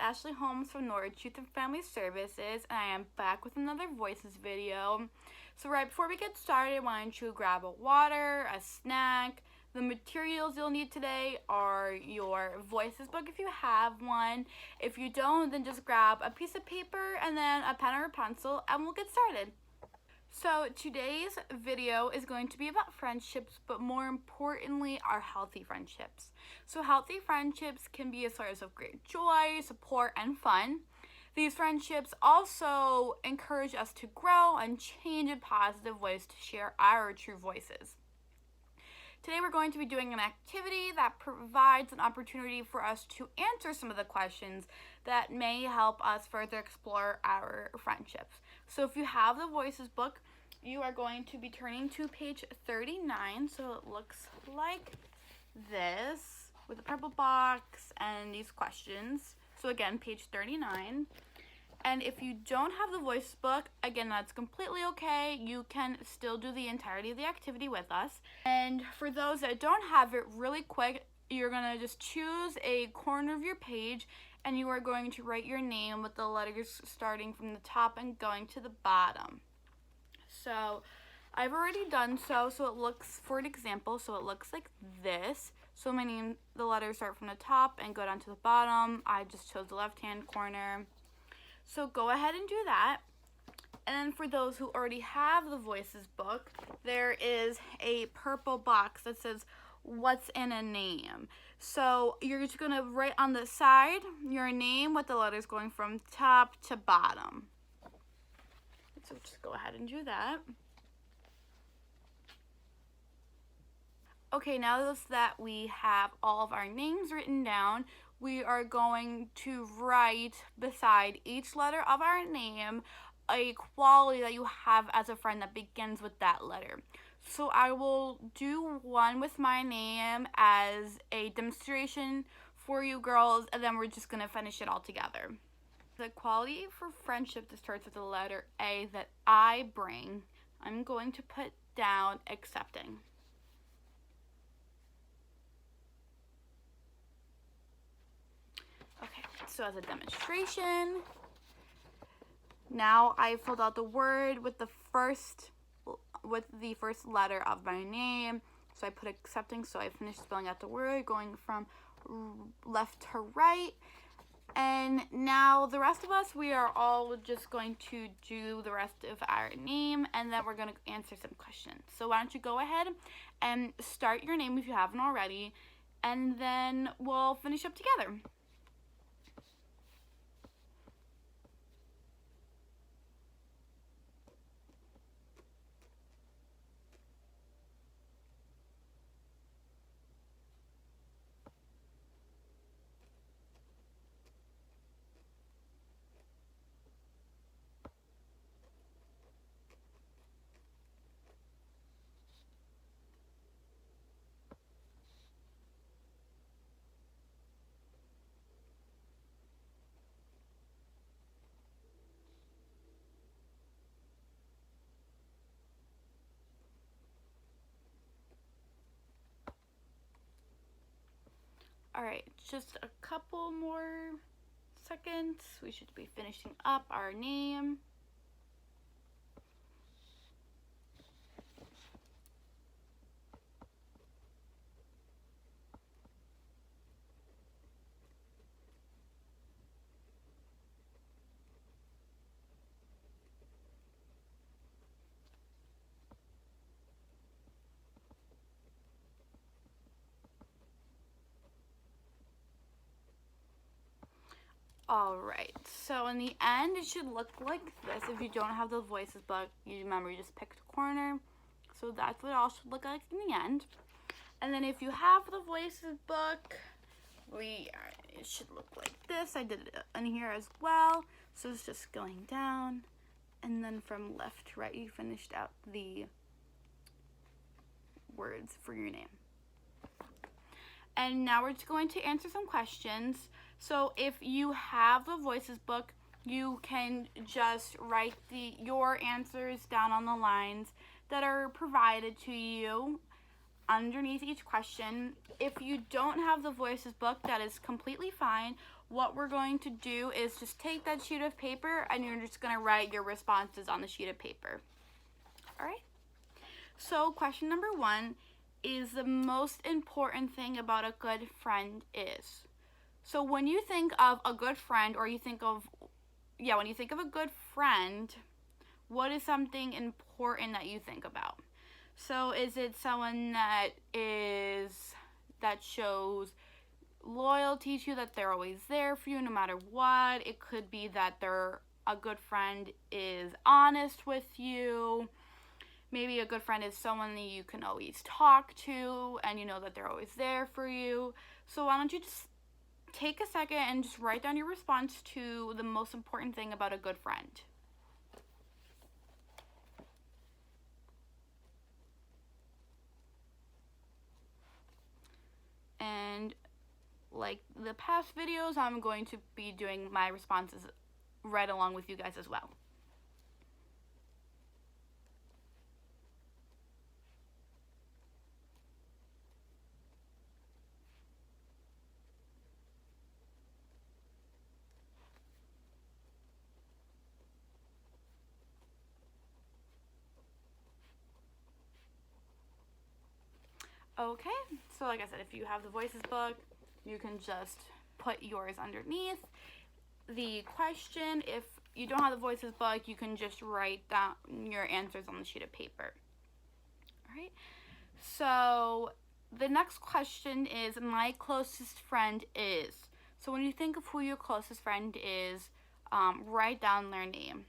Ashley Holmes from Norwich Youth and Family Services, and I am back with another Voices video. So right before we get started, why don't you grab a water, a snack. The materials you'll need today are your Voices book if you have one. If you don't, then just grab a piece of paper and then a pen or a pencil, and we'll get started. So today's video is going to be about friendships, but more importantly, our healthy friendships. So healthy friendships can be a source of great joy, support, and fun. These friendships also encourage us to grow and change in positive ways to share our true voices. Today we're going to be doing an activity that provides an opportunity for us to answer some of the questions that may help us further explore our friendships. So if you have the Voices book, you are going to be turning to page 39. So it looks like this with a purple box and these questions. So again, page 39. And if you don't have the Voices book, again, that's completely okay. You can still do the entirety of the activity with us. And for those that don't have it, really quick, you're gonna just choose a corner of your page and you are going to write your name with the letters starting from the top and going to the bottom. So I've already done so it looks, for an example, so it looks like this. So my name, the letters start from the top and go down to the bottom. I just chose the left-hand corner. So go ahead and do that. And then for those who already have the Voices book, there is a purple box that says, what's in a name? So you're just gonna write on the side your name with the letters going from top to bottom. So just go ahead and do that. Okay, now that we have all of our names written down, we are going to write beside each letter of our name a quality that you have as a friend that begins with that letter. So I will do one with my name as a demonstration for you girls, and then we're just going to finish it all together. The quality for friendship that starts with the letter A that I bring, I'm going to put down accepting. Okay, so as a demonstration, now I filled out the word with the first letter of my name. So I put accepting, so I finished spelling out the word, going from left to right. And now the rest of us, we are all just going to do the rest of our name, and then we're going to answer some questions. So why don't you go ahead and start your name if you haven't already, and then we'll finish up together. All right, just a couple more seconds. We should be finishing up our name. Alright, so in the end, it should look like this. If you don't have the Voices book, you remember you just picked a corner. So that's what it all should look like in the end. And then if you have the Voices book, it should look like this. I did it in here as well. So it's just going down. And then from left to right, you finished out the words for your name. And now we're just going to answer some questions. So if you have the Voices book, you can just write your answers down on the lines that are provided to you. underneath each question. If you don't have the voices book, that is completely fine. What we're going to do is just take that sheet of paper and you're just going to write your responses on the sheet of paper. All right? So question number 1 is the most important thing about a good friend is. So when you think of a good friend, or you think of, when you think of a good friend, what is something important that you think about? So is it someone that shows loyalty to you, that they're always there for you no matter what? It could be that a good friend is honest with you. Maybe a good friend is someone that you can always talk to and you know that they're always there for you. So why don't you just take a second and just write down your response to the most important thing about a good friend. And like the past videos, I'm going to be doing my responses right along with you guys as well. Okay, so like I said, if you have the voices book, you can just put yours underneath the question. If you don't have the voices book, you can just write down your answers on the sheet of paper. All right, so the next question is, my closest friend is. So when you think of who your closest friend is, write down their name.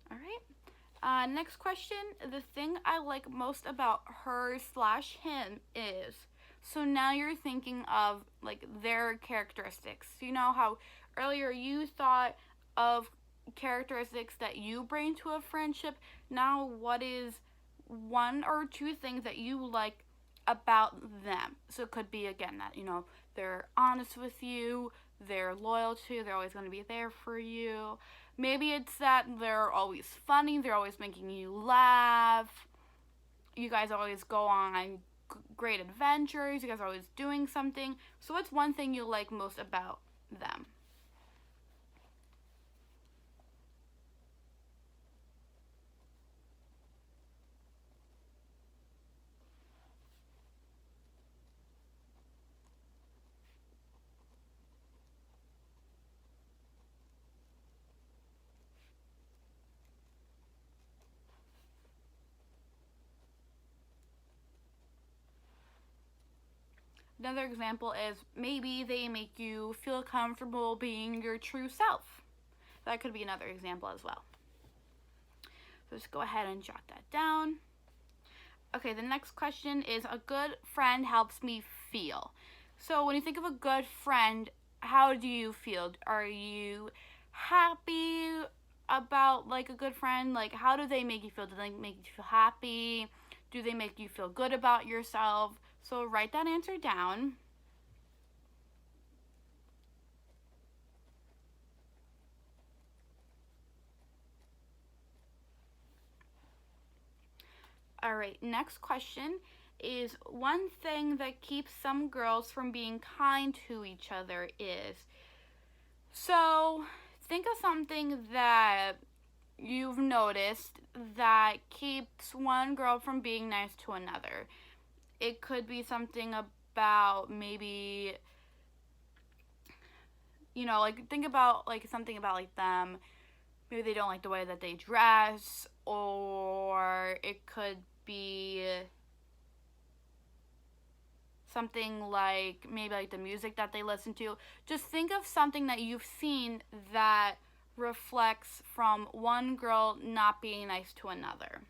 All right. Next question. The thing I like most about her/him is. So now you're thinking of like their characteristics. You know how earlier you thought of characteristics that you bring to a friendship. Now what is one or two things that you like about them? So it could be, again, that, they're honest with you, they're loyal to you, they're always going to be there for you. Maybe it's that they're always funny, they're always making you laugh, you guys always go on great adventures, you guys are always doing something. So what's one thing you like most about them? Another example is maybe they make you feel comfortable being your true self. That could be another example as well. So just go ahead and jot that down. Okay, the next question is, a good friend helps me feel. So when you think of a good friend, how do you feel? Are you happy about like a good friend? Like, how do they make you feel? Do they make you feel happy? Do they make you feel good about yourself? So write that answer down. All right, next question is, one thing that keeps some girls from being kind to each other is. So think of something that you've noticed that keeps one girl from being nice to another. It could be something about maybe, like think about like something about like them. Maybe they don't like the way that they dress, or it could be something like maybe like the music that they listen to. Just think of something that you've seen that reflects from one girl not being nice to another.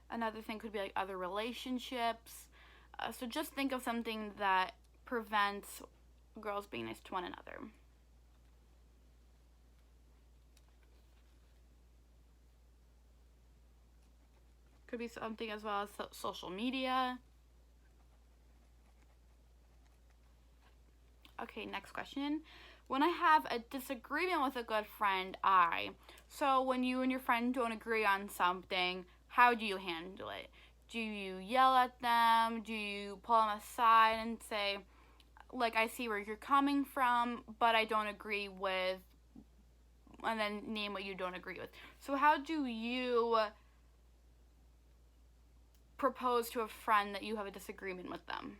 Another thing could be like other relationships. So just think of something that prevents girls being nice to one another. Could be something as well as social media. Okay, next question. When I have a disagreement with a good friend, so when you and your friend don't agree on something, how do you handle it? Do you yell at them? Do you pull them aside and say, like, I see where you're coming from, but I don't agree with, and then name what you don't agree with. So how do you propose to a friend that you have a disagreement with them?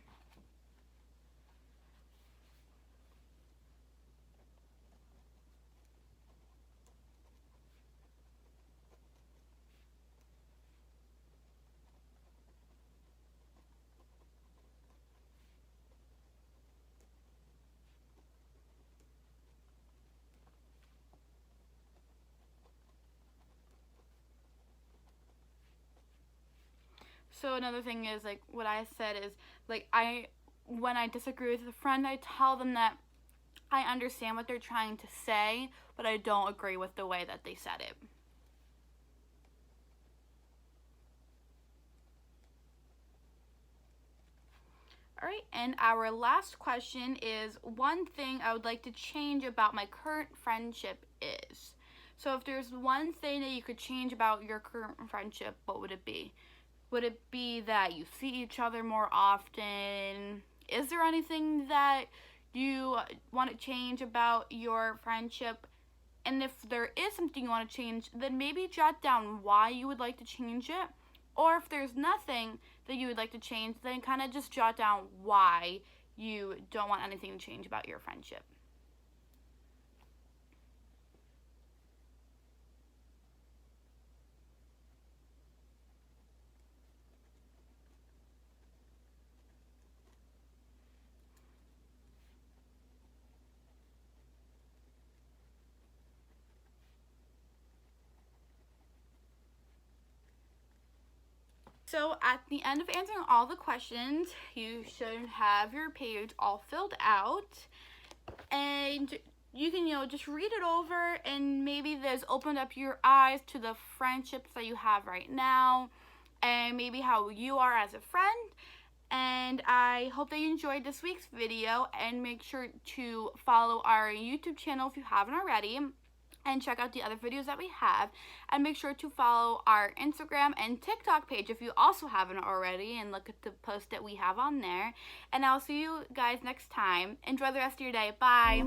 So another thing is, like, what I said is, like, when I disagree with a friend, I tell them that I understand what they're trying to say, but I don't agree with the way that they said it. All right, and our last question is, one thing I would like to change about my current friendship is. So if there's one thing that you could change about your current friendship, what would it be? Would it be that you see each other more often? Is there anything that you want to change about your friendship? And if there is something you want to change, then maybe jot down why you would like to change it. Or if there's nothing that you would like to change, then kind of just jot down why you don't want anything to change about your friendship. So at the end of answering all the questions, you should have your page all filled out, and you can, just read it over, and maybe this opened up your eyes to the friendships that you have right now, and maybe how you are as a friend. And I hope that you enjoyed this week's video, and make sure to follow our YouTube channel if you haven't already, and check out the other videos that we have, and make sure to follow our Instagram and TikTok page if you also haven't already, and look at the post that we have on there. And I'll see you guys next time. Enjoy the rest of your day. Bye.